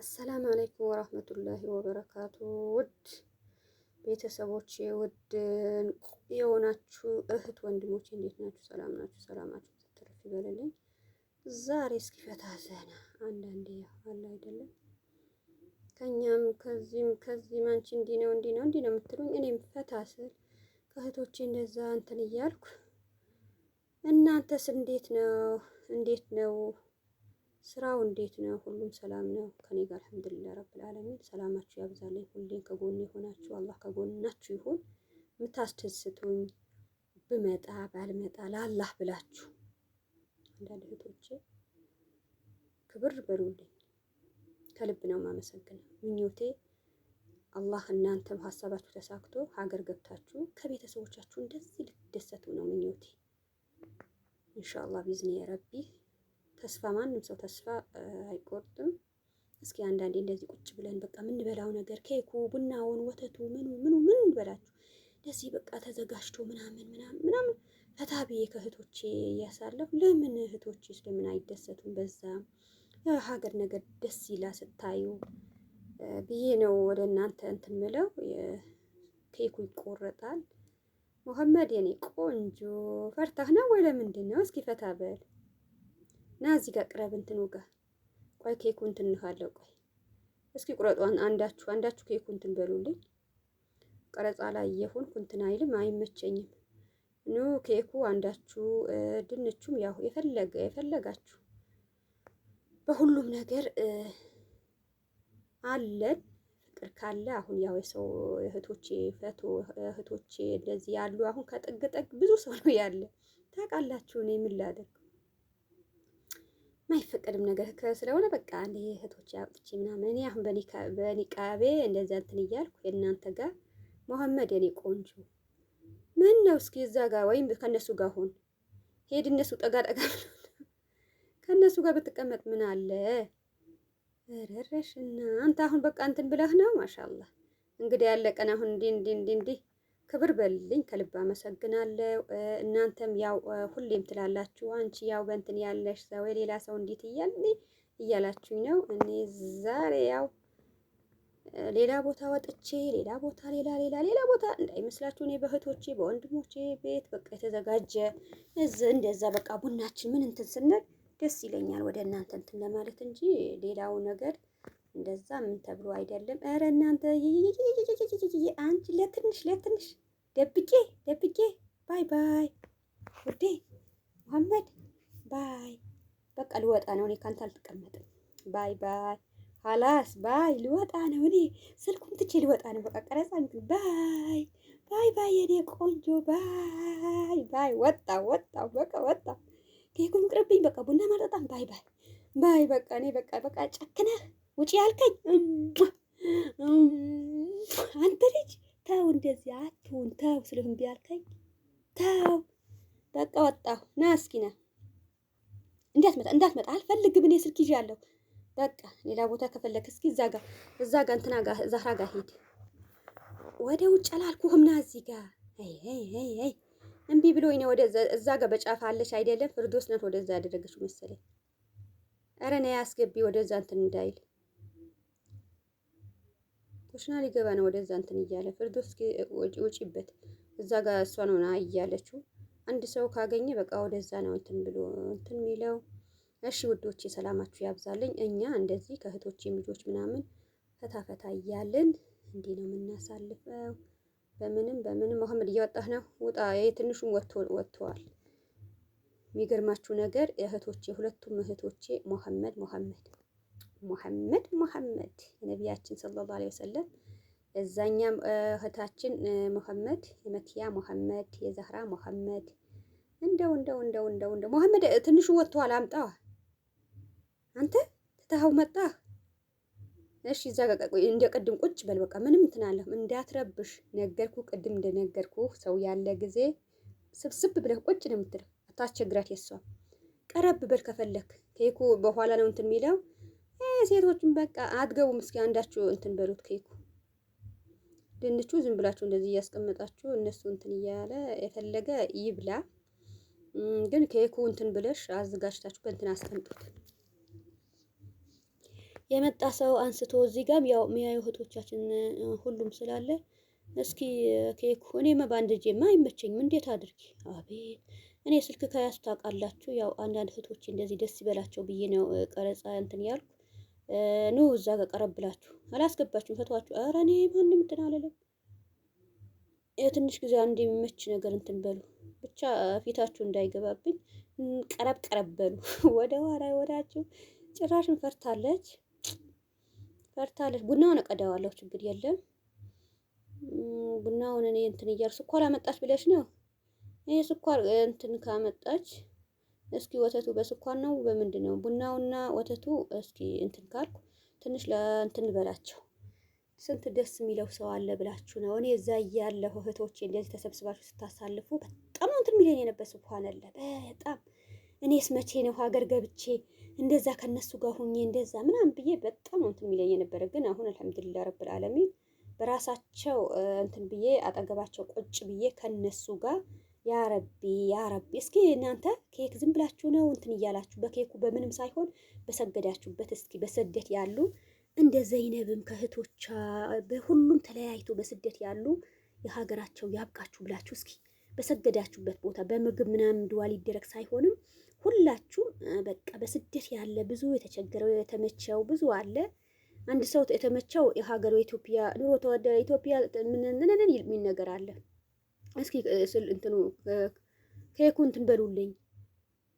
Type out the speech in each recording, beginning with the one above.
አሰላም አለይኩም ወራህመቱላሂ ወበረካቱ። ውድ ቤተሰቦቼ፣ ውድ የሆናችሁ እህት ወንድሞቼ እንዴት ናችሁ? ሰላም ናችሁ? ሰላማችሁ ተተረፍ ይበልልኝ። ዛሬ እስኪ ፈታ ዘና አንዳንዴ አለ አይደለም ከኛም ከዚህም አንቺ እንዲህ ነው የምትሉኝ፣ እኔም ፈታ ስል ከእህቶቼ እንደዛ እንትን እያልኩ እናንተስ እንዴት ነው? ስራው እንዴት ነው? ሁሉም ሰላም ነው? ከኔ ጋር አልሐምዱሊላህ ረብል ዓለሚን። ሰላማችሁ ያብዛልኝ። ሁሌም ከጎን የሆናችሁ አላህ ከጎናችሁ ይሁን። የምታስደስቱኝ ብመጣ ባልመጣ ለአላህ ብላችሁ አንዳንድ እህቶቼ ክብር በሉልኝ። ከልብ ነው የማመሰግነው። ምኞቴ አላህ እናንተም ሀሳባችሁ ተሳክቶ ሀገር ገብታችሁ ከቤተሰቦቻችሁ እንደዚህ ልትደሰቱ ነው ምኞቴ። ኢንሻአላህ ቢዝኒ ረቢ። ተስፋ ማንም ሰው ተስፋ አይቆርጥም። እስኪ አንዳንዴ እንደዚህ ቁጭ ብለን በቃ የምንበላው ነገር ኬኩ፣ ቡናውን፣ ወተቱ ምን እንበላችሁ እንደዚህ በቃ ተዘጋጅቶ ምናምን ፈታ ብዬ ከእህቶቼ እያሳለፍ ለምን እህቶቼ ስለምን አይደሰቱም? በዛ የሀገር ነገር ደስ ይላ ስታዩ ብዬ ነው ወደ እናንተ እንትን ምለው። ኬኩ ይቆረጣል። መሐመድ የኔ ቆንጆ ፈርታህ ነው ወይ ለምንድን ነው? እስኪ ፈታ በል ና እዚህ ጋር ቅረብ እንትኑ ጋር ቆይ ኬኩ እንትን እንካለው። ቆይ እስኪ ቁረጧን አንዳችሁ ኬኩ እንትን በሉልኝ። ቀረጻ ላይ የሆንኩ እንትን አይልም አይመቸኝም። ኑ ኬኩ አንዳችሁ ድንቹም ያው የፈለጋችሁ በሁሉም ነገር አለን። ፍቅር ካለ አሁን ያው የሰው እህቶቼ እህቶቼ እንደዚህ ያሉ አሁን ከጥግ ጥግ ብዙ ሰው ነው ያለ ታውቃላችሁ። እኔ ምን ላደርግ ማይፈቀድም ነገር ስለሆነ በቃ እኔ እህቶቼ አውጥቼ ምናምን እኔ አሁን በኒቃቤ እንደዛ እንትን እያልኩ የእናንተ ጋር መሐመድ የኔ ቆንጆ ምን ነው እስኪ እዛ ጋር ወይም ከነሱ ጋር ሆን ሄድ እነሱ ጠጋ ከነሱ ጋር ብትቀመጥ ምን አለ? ረረሽና አንተ አሁን በቃ እንትን ብለህ ነው። ማሻአላህ እንግዲህ ያለቀን አሁን እንዲህ ክብር በልልኝ። ከልብ አመሰግናለሁ። እናንተም ያው ሁሌም ትላላችሁ አንቺ ያው በእንትን ያለሽ ሰው የሌላ ሰው እንዴት እያላችሁኝ ነው። እኔ ዛሬ ያው ሌላ ቦታ ወጥቼ ሌላ ቦታ እንዳይመስላችሁ። እኔ በእህቶቼ በወንድሞቼ ቤት በቃ የተዘጋጀ እንደዛ በቃ ቡናችን ምን እንትን ስንል ደስ ይለኛል ወደ እናንተ እንትን ለማለት እንጂ ሌላው ነገር እንደዛ ምን ተብሎ አይደለም። ኧረ እናንተ አንቺ ለትንሽ ደብቄ ባይ ውዴ መሐመድ ባይ በቃ ልወጣ ነው። እኔ ካንተ አልተቀመጥም። ባይ ሀላስ ባይ ልወጣ ነው። እኔ ስልኩን ትቼ ልወጣ ነው። በቃ ቀረጻ ባይ የኔ ቆንጆ ባይ ወጣ በቃ ወጣ። ኬኩን ቅርብኝ በቃ ቡና ማጠጣም ባይ በቃ እኔ በቃ ጨክነህ ውጪ ያልከኝ አንተ ልጅ ተው፣ እንደዚህ አትሁን፣ ተው ስልህ እምቢ ያልከኝ ተው። በቃ ወጣሁ። ና እስኪ ና እንዳትመጣ አልፈልግም። እኔ ስልክ ይዣለሁ። በቃ ሌላ ቦታ ከፈለክ እስኪ እዛ ጋር እንትና ጋር ዛህራ ጋር ሂድ። ወደ ውጭ አላልኩህም? ና እዚህ ጋር አይ እምቢ ብሎኝ ነው። እዛ ጋር በጫፍ አለች አይደለም? ፍርዶስ ናት ወደዛ ያደረገችው መሰለኝ። ኧረ ነይ አስገቢ ወደዛ እንትን እንዳይል ኩሽና ሊገባ ነው። ወደዛ እንትን እያለ ፍርዶስ ውጪበት። እዛ ጋር እሷ ነው ና እያለችው። አንድ ሰው ካገኘ በቃ ወደዛ ነው እንትን ብሎ እንትን የሚለው። እሺ ውዶቼ ሰላማችሁ ያብዛልኝ። እኛ እንደዚህ ከእህቶቼ ልጆች ምናምን ፈታ እያልን እንዲህ ነው የምናሳልፈው። በምንም መሐመድ እያወጣህ ነው። ውጣ። የትንሹም ወጥተዋል። የሚገርማችሁ ነገር እህቶቼ ሁለቱም እህቶቼ መሐመድ የነቢያችን ሰለላሁ ዐለይሂ ወሰለም እዛኛም እህታችን መሐመድ የመኪያ መሐመድ የዛህራ መሐመድ እንደው መሐመድ ትንሹ ወጥቷል። አምጣው አንተ ትተኸው መጣህ። እሺ እዛ ጋር እንደ ቅድም ቁጭ በል በቃ ምንም እንትን አለህ እንዳትረብሽ። ነገርኩ ቅድም እንደነገርኩ ሰው ያለ ጊዜ ስብስብ ብለህ ቁጭ ነው የምትለው። አታስቸግራት። የሷ ቀረብ በል ከፈለክ። ኬኩ በኋላ ነው እንትን የሚለው። ሴቶችን በቃ አትገቡም። እስኪ አንዳችሁ እንትን በሉት። ኬኩ ድንቹ ዝም ብላችሁ እንደዚህ እያስቀመጣችሁ እነሱ እንትን እያለ የፈለገ ይብላ። ግን ኬኩ እንትን ብለሽ አዘጋጅታችሁ በእንትን አስቀምጡት። የመጣ ሰው አንስቶ እዚህ ጋር ያው የሚያዩ እህቶቻችን ሁሉም ስላለ እስኪ ኬኩ እኔማ በአንድ እጄማ አይመቸኝም። እንዴት አድርጊ አቤት እኔ ስልክ ከያዝ ታውቃላችሁ። ያው አንዳንድ እህቶች እንደዚህ ደስ ይበላቸው ብዬ ነው ቀረጻ እንትን ያልኩ። ኑ እዛ ጋር ቀረብ ብላችሁ አላስገባችሁም ፈቷችሁ። ኧረ እኔ ማንም እንትን አልልም። የትንሽ ጊዜ አንድ የሚመች ነገር እንትን በሉ ብቻ ፊታችሁ እንዳይገባብኝ ቀረብ ቀረብ በሉ። ወደ ኋላ ወዳችሁ ጭራሽን ፈርታለች። ቡናውን እቀዳዋለሁ ችግር የለም። ቡናውን እኔ እንትን እያልኩ ስኳር አመጣች ብለሽ ነው። ይሄ ስኳር እንትን ካመጣች እስኪ ወተቱ በስኳር ነው በምንድን ነው? ቡናውና ወተቱ እስኪ እንትን ካልኩ ትንሽ ለእንትን በላቸው። ስንት ደስ የሚለው ሰው አለ ብላችሁ ነው። እኔ እዛ እያለሁ እህቶቼ እንደዚህ ተሰብስባችሁ ስታሳልፉ በጣም ነው እንትን የሚለኝ የነበር። ስብሃን አለ በጣም እኔስ መቼ ነው ሀገር ገብቼ እንደዛ ከነሱ ጋር ሁኜ እንደዛ ምናምን ብዬ በጣም ነው እንትን የሚለኝ የነበረ። ግን አሁን አልሐምዱሊላህ ረብል ዓለሚን በራሳቸው እንትን ብዬ አጠገባቸው ቁጭ ብዬ ከነሱ ጋር ያ ረቢ እስኪ እናንተ ኬክ ዝም ብላችሁ ነው እንትን እያላችሁ በኬኩ በምንም ሳይሆን በሰገዳችሁበት እስኪ በስደት ያሉ እንደ ዘይነብም ከእህቶቿ በሁሉም ተለያይቶ በስደት ያሉ የሀገራቸው ያብቃችሁ ብላችሁ እስኪ በሰገዳችሁበት ቦታ በምግብ ምናምን ድዋ ሊደረግ ሳይሆንም ሁላችሁም በቃ በስደት ያለ ብዙ የተቸገረው የተመቸው ብዙ አለ። አንድ ሰው የተመቸው የሀገሩ ኢትዮጵያ ኑሮ ተወደደ ኢትዮጵያ ምን የሚል ነገር አለ። እስኪ እንትኑ ኬኩ እንትን በሉልኝ።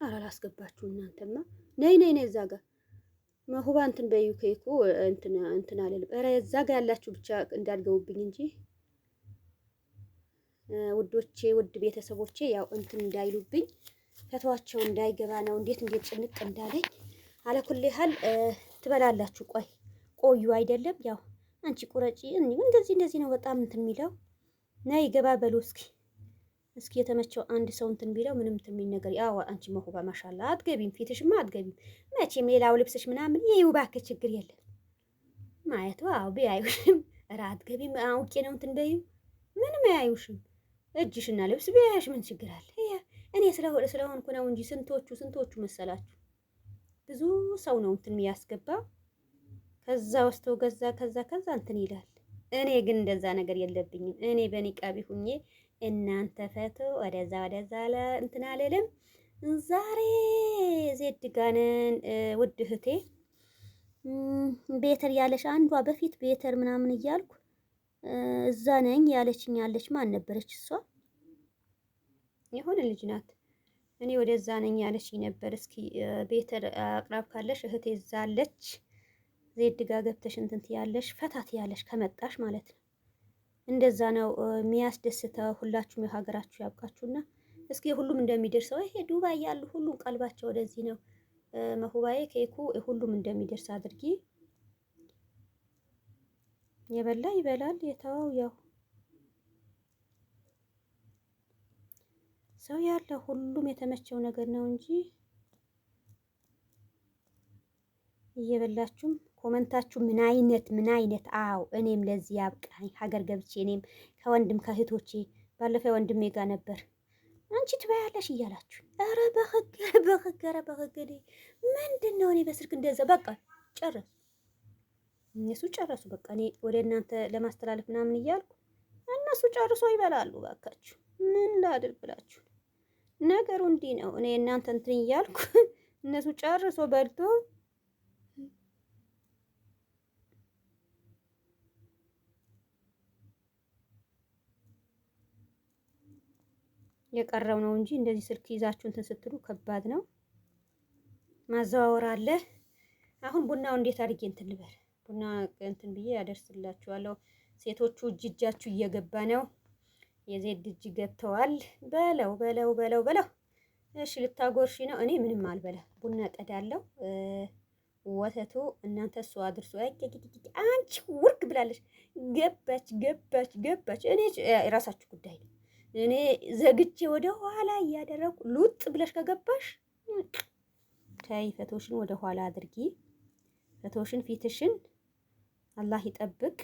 ኧረ አላስገባችሁ እናንተማ ነይ እዛ ጋር መሁባ እንትን በዩ ኬኩ እንትን አለልም። ኧረ እዛ ጋር ያላችሁ ብቻ እንዳልገቡብኝ እንጂ ውዶቼ ውድ ቤተሰቦቼ ያው እንትን እንዳይሉብኝ ፈቷቸው እንዳይገባ ነው። እንዴት ጭንቅ እንዳለኝ አለኩል ያህል ትበላላችሁ። ቆዩ አይደለም ያው አንቺ ቁረጪ እንደዚህ ነው በጣም እንትን የሚለው ነይ ገባ በሉ እስኪ የተመቸው አንድ ሰው እንትን ቢለው ምንም እንትን የሚል ነገር ያው አንቺ መሁባ ማሻአላ አትገቢም፣ ፊትሽማ አትገቢም መቼም ሌላው ልብስሽ ምናምን ይኸው እባክህ ችግር የለም ማየቱ አው ቢያዩሽም ኧረ አትገቢም አውቄ ነው እንትን በዩ ምንም አያዩሽም። እጅሽና ልብስ ቢያዩሽ ምን ችግር አለ? እኔ ስለሆንኩ ነው እንጂ ስንቶቹ መሰላችሁ ብዙ ሰው ነው እንትን የሚያስገባው ከዛ ወስቶ ከዛ እንትን ይላል። እኔ ግን እንደዛ ነገር የለብኝም። እኔ በኒቃቢ ሁኜ እናንተ ፈቶ ወደዛ እንትን አልልም። ዛሬ ዜድ ጋነን ውድ እህቴ ቤተር ያለሽ አንዷ በፊት ቤተር ምናምን እያልኩ እዛ ነኝ ያለችኝ ያለች ማን ነበረች? እሷ የሆነ ልጅ ናት። እኔ ወደዛ ነኝ ያለችኝ ነበር። እስኪ ቤተር አቅራብ ካለሽ እህቴ እዛ አለች። ዜድ ጋ ገብተሽ እንትን ትያለሽ ፈታት ያለሽ ከመጣሽ ማለት ነው። እንደዛ ነው የሚያስደስተው። ሁላችሁም የሀገራችሁ ያብቃችሁና እስኪ ሁሉም እንደሚደርሰው ይሄ ዱባይ ያሉ ሁሉም ቀልባቸው ወደዚህ ነው። መሁባዬ ኬኩ ሁሉም እንደሚደርስ አድርጊ። የበላ ይበላል፣ የተወው ያው ሰው ያለ ሁሉም የተመቸው ነገር ነው እንጂ እየበላችሁም ኮመንታችሁ ምን አይነት አው እኔም ለዚህ ያብቃኝ ሀገር ገብቼ እኔም ከወንድም ከእህቶቼ ባለፈ ወንድሜ ጋር ነበር አንቺ ትበያለሽ እያላችሁ ኧረ በህግ ምንድነው? እኔ በስልክ እንደዛ በቃ እነሱ ጨረሱ። በቃ እኔ ወደ እናንተ ለማስተላለፍ ምናምን እያልኩ እነሱ ጨርሶ ይበላሉ። ባካችሁ ምን ላድርግ ብላችሁ ነገሩ እንዲህ ነው። እኔ እናንተ እንትን እያልኩ እነሱ ጨርሶ በልቶ የቀረው ነው እንጂ እንደዚህ ስልክ ይዛችሁ እንትን ስትሉ ከባድ ነው። ማዘዋወር አለ። አሁን ቡናው እንዴት አድርጌ እንትን ልበል? ቡና እንትን ብዬ ያደርስላችኋለሁ። ሴቶቹ እጃችሁ እየገባ ነው። የዜድ እጅ ገብተዋል። በለው። እሺ ልታጎርሺ ነው? እኔ ምንም አልበላ። ቡና ቀዳለሁ። ወተቱ እናንተ እሱ አድርሶ አንቺ ውርግ ብላለች። ገባች። እኔ የራሳችሁ ጉዳይ ነው። እኔ ዘግቼ ወደ ኋላ እያደረኩ ሉጥ ብለሽ ከገባሽ ታይ ፈቶሽን ወደ ኋላ አድርጊ። ፈቶሽን ፊትሽን አላህ ይጠብቅ።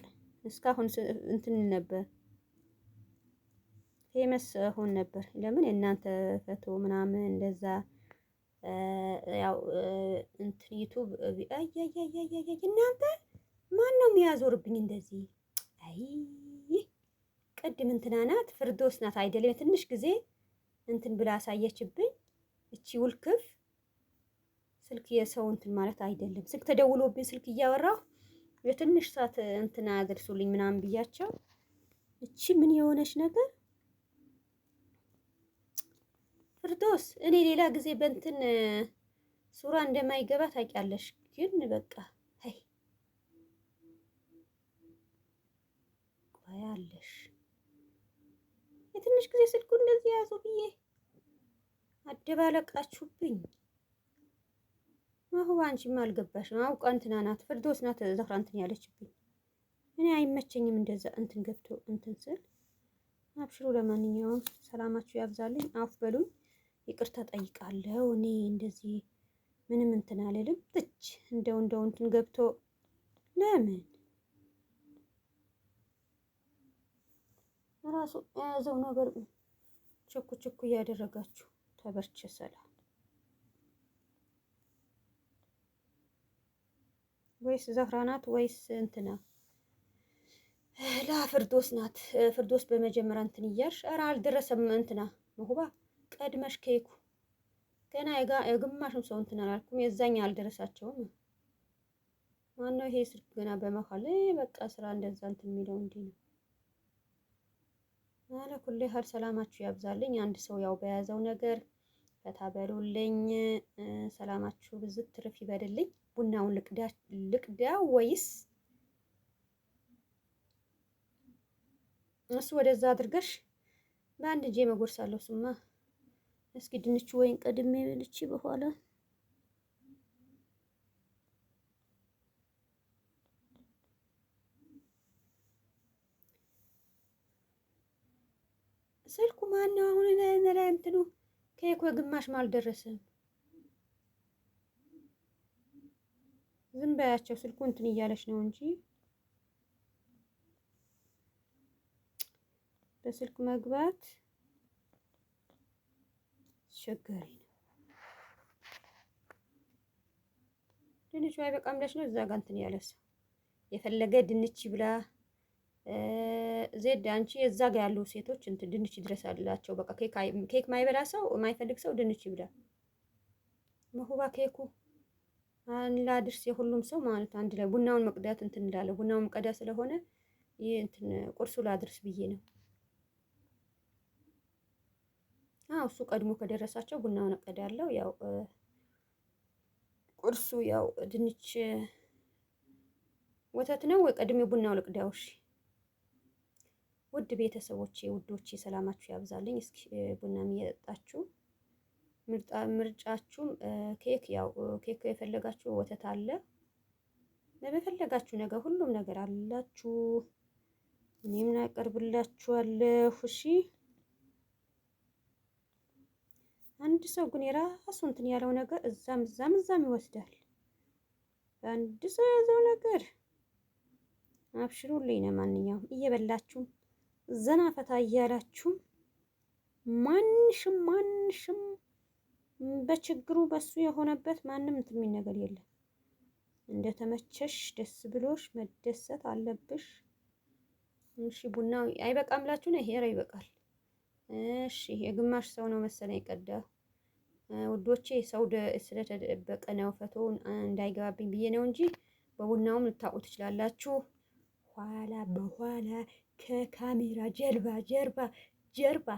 እስካሁን እንትን ነበር ፌመስ ሆን ነበር። ለምን እናንተ ፈቶ ምናምን እንደዛ ያው እንትን ዩቱብ እናንተ ማን ነው የሚያዞርብኝ እንደዚህ? አይ ቅድም እንትና ናት ፍርዶስ ናት አይደለም? ትንሽ ጊዜ እንትን ብላ አሳየችብኝ። እቺ ውልክፍ ስልክ የሰው እንትን ማለት አይደለም። ስልክ ተደውሎብኝ ስልክ እያወራሁ የትንሽ ሰዓት እንትና አድርሱልኝ ምናምን ብያቸው፣ እቺ ምን የሆነች ነገር ፍርዶስ። እኔ ሌላ ጊዜ በእንትን ሱራ እንደማይገባ ታውቂያለሽ፣ ግን በቃ አይ ቆያለሽ የትንሽ ጊዜ ስልኩ እንደዚህ ያዙ ብዬ አደባለቃችሁብኝ። አሁን አንቺም አልገባሽም። አውቃ እንትና ናት ፍርዶስ ናት ዘፍራ እንትን ያለችብኝ። እኔ አይመቸኝም እንደዛ እንትን ገብቶ እንትን ስል። አብሽሩ። ለማንኛውም ሰላማችሁ ያብዛልኝ። አፍ በሉኝ፣ ይቅርታ ጠይቃለሁ። እኔ እንደዚህ ምንም እንትን አልልም። ትች እንደው እንትን ገብቶ ለምን ራሱ የያዘው ነገር ችኩ ችኩ እያደረጋችሁ ተበርቸ ሰላም ወይስ ዘፍራ ናት ወይስ እንትና ፍርዶስ ናት? ፍርዶስ በመጀመሪያ እንትን እያልሽ ኧረ አልደረሰም እንትና መሁባ ቀድመሽ ኬኩ ገና የግማሽም ሰው እንትን አላልኩም። የዛኛ አልደረሳቸውም። ማነው ይሄ ስልክ ገና በመሀል በቃ ስራ እንደዛ እንትን የሚለው እንዲህ ነው። አለ ኩሌ ሀል ሰላማችሁ ያብዛልኝ። አንድ ሰው ያው በያዘው ነገር ፈታ በሉልኝ። ሰላማችሁ ብዝት ትርፍ ይበልልኝ። ቡናውን ልቅዳ ወይስ እሱ ወደዛ አድርገሽ በአንድ እጄ መጎርሳለሁ። ስማ እስኪ ድንቹ ወይን ቀድሜ ልቺ በኋላ ስልኩ ማነው አሁን ላይ እንትኑ ኬኩ ግማሽ አልደረሰም። ዝም በያቸው። ስልኩ እንትን እያለች ነው እንጂ በስልክ መግባት አስቸጋሪ ነው። ድንቹ አይበቃም ብለሽ ነው እዛ ጋር እንትን ያለ ሰው የፈለገ ድንች ብላ ዜድ አንቺ እዛ ጋር ያሉ ሴቶች እንትን ድንች ይድረሳላቸው። በቃ ኬክ ማይበላ ሰው ማይፈልግ ሰው ድንች ይብላ። መሁባ ኬኩ ላድርስ የሁሉም ሰው ማለት አንድ ላይ ቡናውን መቅዳት እንትን እንዳለ ቡናውን መቀዳ ስለሆነ ይሄ እንትን ቁርሱ ላድርስ ብዬ ነው። እሱ ቀድሞ ከደረሳቸው ቡናውን እቀዳለሁ። ያው ቁርሱ ያው ድንች ወተት ነው ወይ ቀድሜ ቡናው ልቅዳው? እሺ ውድ ቤተሰቦቼ ውዶቼ ሰላማችሁ ያብዛልኝ። እስኪ ቡናም እየጠጣችሁ ምርጫችሁም ኬክ ያው ኬክ የፈለጋችሁ ወተት አለ፣ በፈለጋችሁ ነገር ሁሉም ነገር አላችሁ። እኔም አቀርብላችኋለሁ። እሺ አንድ ሰው ግን የራሱ እንትን ያለው ነገር እዛም ይወስዳል። አንድ ሰው ያዘው ነገር አብሽሩልኝ። ለማንኛውም እየበላችሁ ዘና ፈታ እያላችሁ ማንሽም በችግሩ በሱ የሆነበት ማንም እንትን የሚል ነገር የለም። እንደተመቸሽ ደስ ብሎሽ መደሰት አለብሽ። እሺ ቡናው አይበቃም ብላችሁ ነው? ይሄ ይበቃል። እሺ የግማሽ ሰው ነው መሰለኝ ቀዳ። ውዶቼ ሰው ስለተደበቀ ነው ፈቶውን እንዳይገባብኝ ብዬ ነው እንጂ በቡናውም ልታውቁ ትችላላችሁ። በኋላ ከካሜራ ጀርባ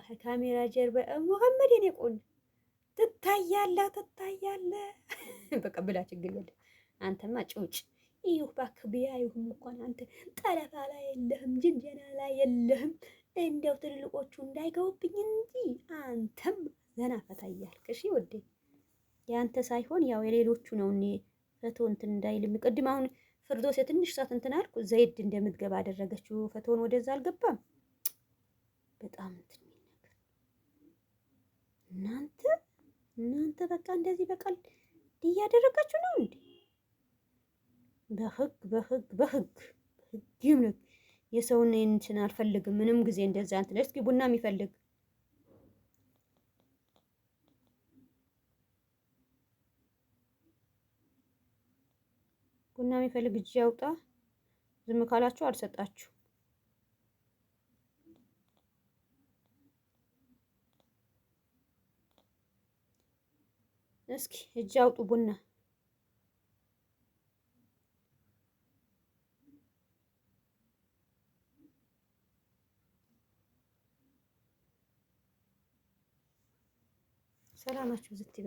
ከካሜራ ጀርባ መሐመድ የኔ ቆንጆ ትታያለህ። በቃ ብላ ችግር የለም። አንተማ ጭውጭ ይሁን እባክህ ቢያዩህም እንኳን አንተ ጠለፋ ላይ የለህም፣ ጅንጀና ላይ የለህም። እንደው ትልልቆቹ እንዳይገቡብኝ እንጂ አንተም ዘና ፈታ እያልክ እሺ ውዴ። ያንተ ሳይሆን ያው የሌሎቹ ነው። እኔ ፈቶ እንትን እንዳይልም ቅድም አሁን ፍርዶስ የትንሽ ሰዓት እንትን አልኩ ዘይድ እንደምትገባ አደረገችው። ፈቶን ወደዛ አልገባም። በጣም እንትን ነገር እናንተ በቃ እንደዚህ በቃ እያደረጋችሁ ነው እንዴ? በህግ ይምልክ የሰውን እንትን አልፈልግም ምንም ጊዜ እንደዛ እንትን። እስኪ ቡና የሚፈልግ የሚፈልግ እጅ ያውጣ። ዝም ካላችሁ አልሰጣችሁ። እስኪ እጅ አውጡ ቡና። ሰላማችሁ ዝት ይበል።